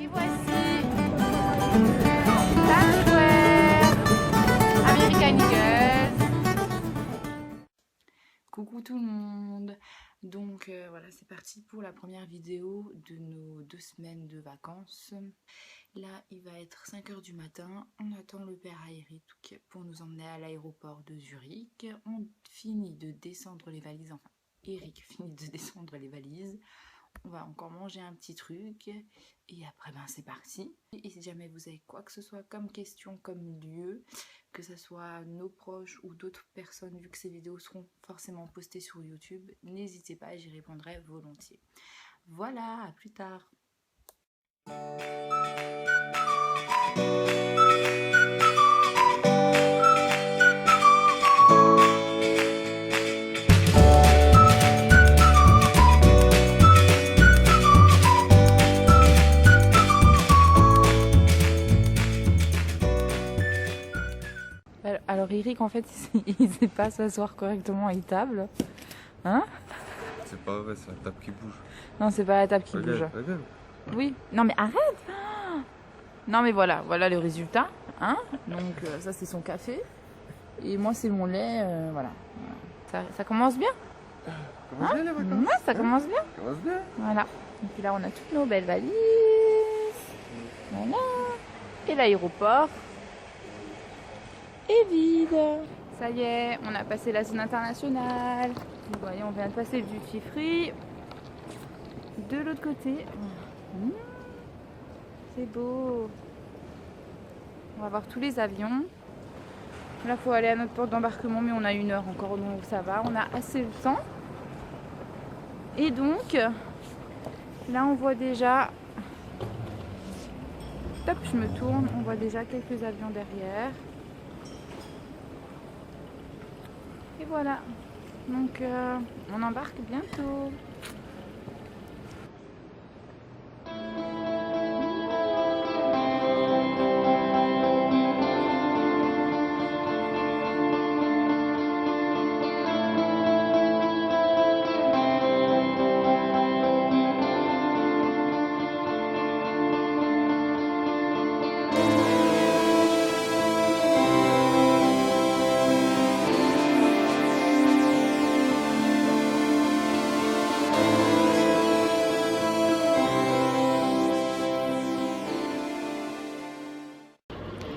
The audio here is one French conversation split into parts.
Et voici Times Square, American Eagles. Coucou tout le monde. Donc voilà, c'est parti pour la première vidéo de nos 2 semaines de vacances. Là, il va être 5 h du matin. On attend le père Eric pour nous emmener à l'aéroport de Zurich. On finit de descendre les valises. Enfin, Eric finit de descendre les valises. On va encore manger un petit truc. Et après, ben, c'est parti. Et si jamais vous avez quoi que ce soit comme question, comme lieu, que ce soit nos proches ou d'autres personnes, vu que ces vidéos seront forcément postées sur YouTube, n'hésitez pas, j'y répondrai volontiers. Voilà, à plus tard. Alors Eric, en fait, il sait pas s'asseoir correctement à une table. Hein? C'est pas vrai, c'est la table qui bouge. Non, c'est pas la table qui bouge. Regarde. Oui. Non, mais arrête! Non, mais voilà le résultat. Hein? Donc, ça, c'est son café. Et moi, c'est mon lait. Voilà. Ça commence bien? Commence bien les vacances? Ouais, ça commence bien. Ça commence bien. Voilà. Et puis là, on a toutes nos belles valises. Voilà. Et l'aéroport est vide. Ça y est, on a passé la zone internationale. Vous voyez, on vient de passer le duty free. De l'autre côté. C'est beau. On va voir tous les avions. Là, il faut aller à notre porte d'embarquement, mais on a 1 heure encore, donc ça va. On a assez de temps. Et donc, là, on voit déjà... Top, je me tourne. On voit déjà quelques avions derrière. Et voilà. Donc, on embarque bientôt.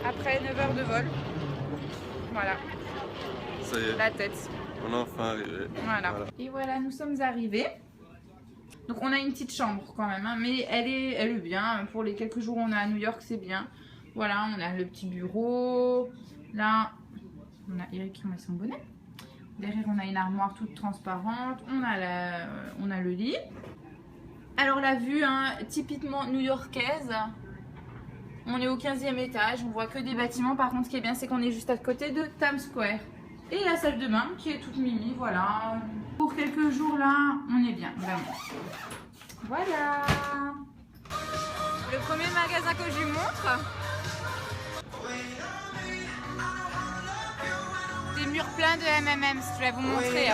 Après 9 heures de vol, voilà, Ça y est, la tête. on est enfin arrivé. Voilà. Et voilà, nous sommes arrivés. Donc on a une petite chambre quand même, hein, mais elle est bien. Pour les quelques jours où on est à New York, c'est bien. Voilà, on a le petit bureau. Là, on a Eric qui met son bonnet. Derrière, on a une armoire toute transparente. On a le lit. Alors la vue, hein, typiquement new-yorkaise. On est au 15e étage, on voit que des bâtiments. Par contre, ce qui est bien, c'est qu'on est juste à côté de Times Square. Et la salle de bain qui est toute mimi, voilà. Pour quelques jours là, on est bien, vraiment. Voilà. Le premier magasin que je lui montre. Des murs pleins de M&M's, je vais vous montrer.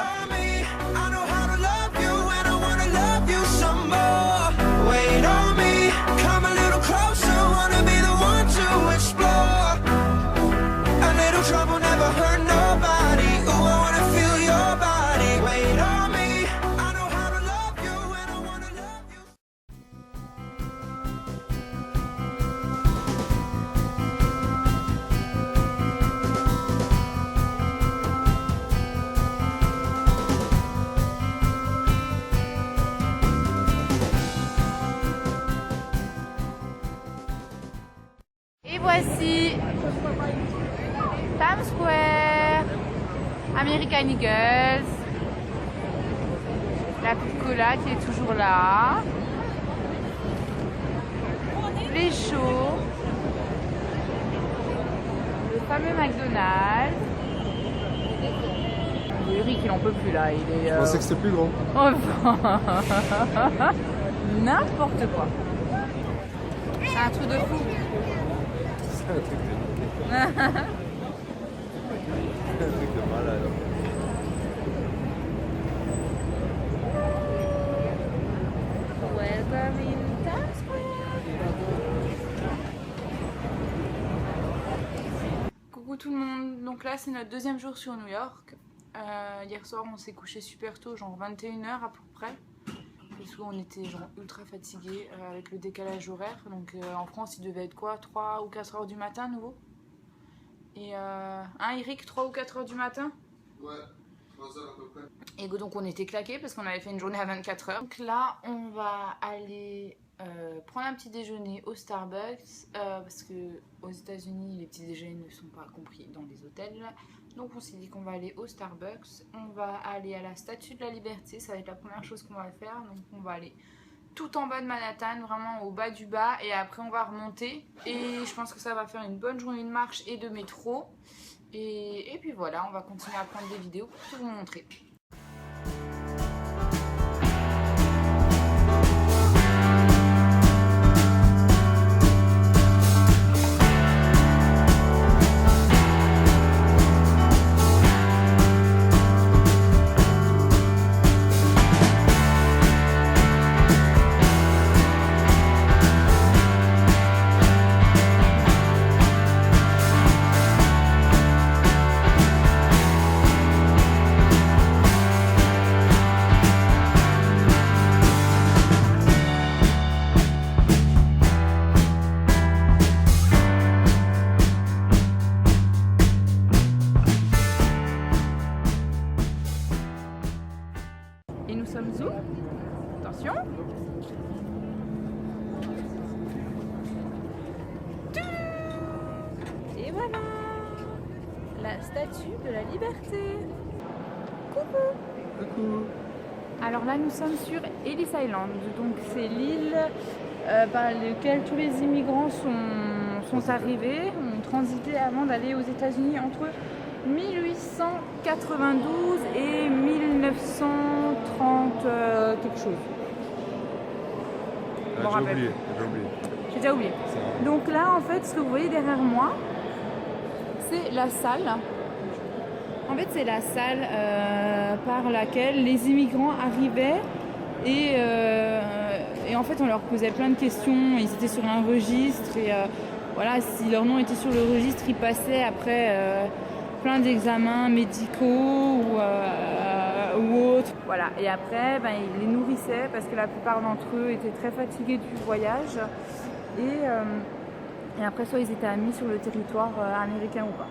Et voici Times Square, American Eagles, la Piccola qui est toujours là, les shows, le fameux McDonald's. Eric il en peut plus là, il est... Je pensais que c'était plus grand. Oh, n'importe quoi. C'est un truc de fou. C'est un truc de... un truc de malade. Welcome in Times Square. tout le monde, donc là c'est notre deuxième jour sur New York. Hier soir on s'est couché super tôt, genre 21h à peu près. Parce qu'on était genre ultra fatigués avec le décalage horaire. Donc en France il devait être quoi, 3 ou 4 heures du matin nouveau. Et hein Eric, 3 ou 4 heures du matin? Ouais, 3 heures à peu près. Et donc on était claqués parce qu'on avait fait une journée à 24 heures. Donc là on va aller prendre un petit déjeuner au Starbucks parce que aux États-Unis les petits déjeuners ne sont pas compris dans les hôtels. Donc on s'est dit qu'on va aller au Starbucks. On va aller à la Statue de la Liberté, ça va être la première chose qu'on va faire. Donc on va aller tout en bas de Manhattan, vraiment au bas du bas, et après on va remonter. Et je pense que ça va faire une bonne journée de marche et de métro. Et puis voilà, on va continuer à prendre des vidéos pour tout vous montrer. Et nous sommes où? Attention! Et voilà! La Statue de la Liberté! Coucou! Coucou. Alors là nous sommes sur Ellis Island, donc c'est l'île par laquelle tous les immigrants sont arrivés, ont transité avant d'aller aux États-Unis entre 1892 et 1930 quelque chose. Ah, j'ai oublié. J'ai déjà oublié. Donc là en fait ce que vous voyez derrière moi, c'est la salle. En fait c'est la salle par laquelle les immigrants arrivaient et en fait on leur posait plein de questions. Ils étaient sur un registre et voilà, si leur nom était sur le registre, ils passaient après plein d'examens médicaux ou autres. Voilà. Et après, ils les nourrissaient parce que la plupart d'entre eux étaient très fatigués du voyage. Et après, soit ils étaient admis sur le territoire américain ou pas.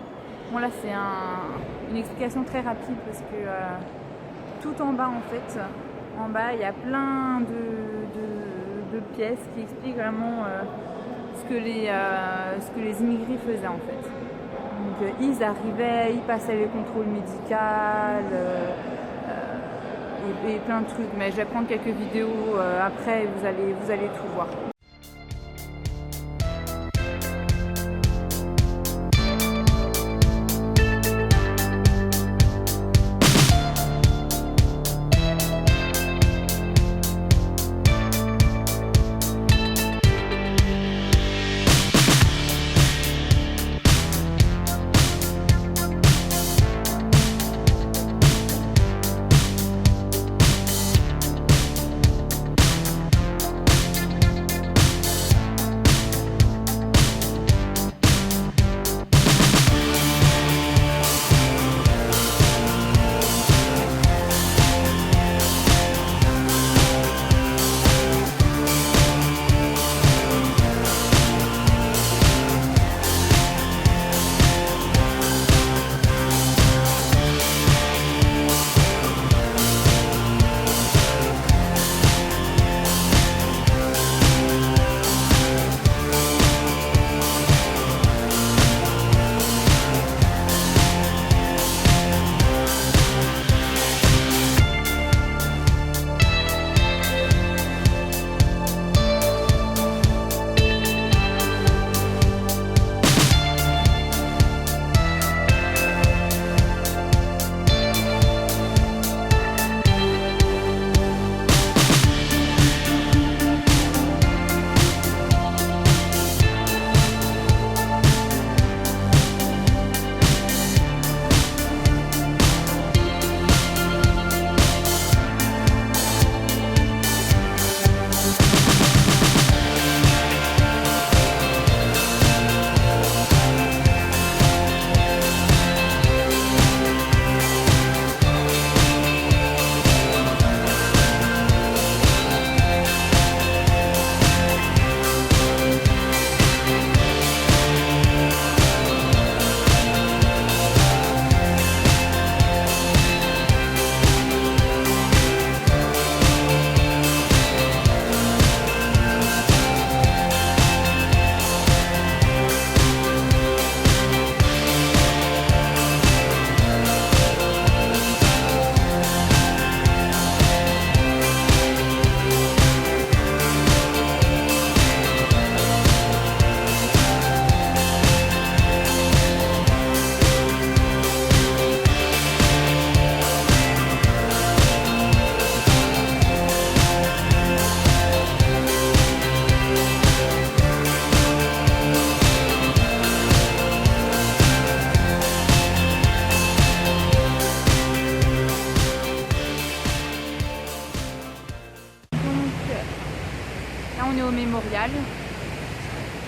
Bon, là, c'est une explication très rapide parce que tout en bas, en fait, en bas, il y a plein de pièces qui expliquent vraiment ce que les immigrés faisaient, en fait. Donc ils arrivaient, ils passaient les contrôles médicaux et plein de trucs. Mais je vais prendre quelques vidéos après et vous allez tout voir.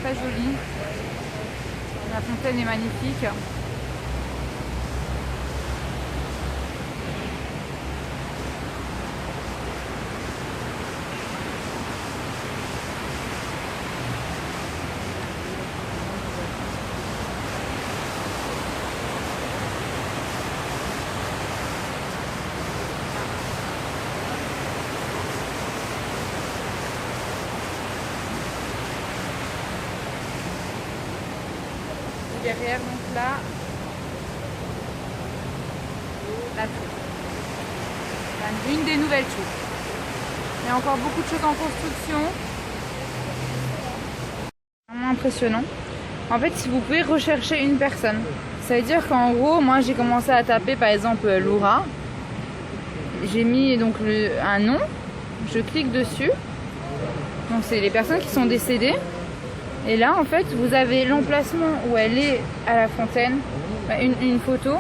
très joli. La fontaine est magnifique. Derrière, donc là, la tour. Une des nouvelles tours. Il y a encore beaucoup de choses en construction. Vraiment impressionnant. En fait, si vous pouvez rechercher une personne, ça veut dire qu'en gros, moi j'ai commencé à taper par exemple Laura. J'ai mis donc un nom, je clique dessus. Donc c'est les personnes qui sont décédées. Et là, en fait, vous avez l'emplacement où elle est à la fontaine, une photo,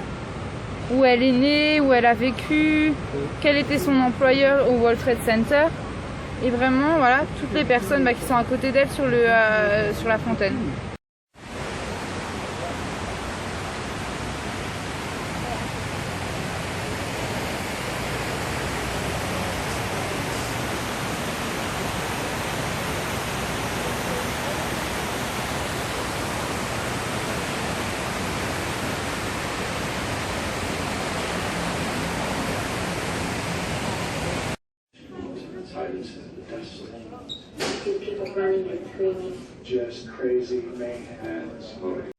où elle est née, où elle a vécu, quel était son employeur au World Trade Center. Et vraiment, voilà, toutes les personnes qui sont à côté d'elle sur la fontaine. People running and screaming. Just crazy mayhem.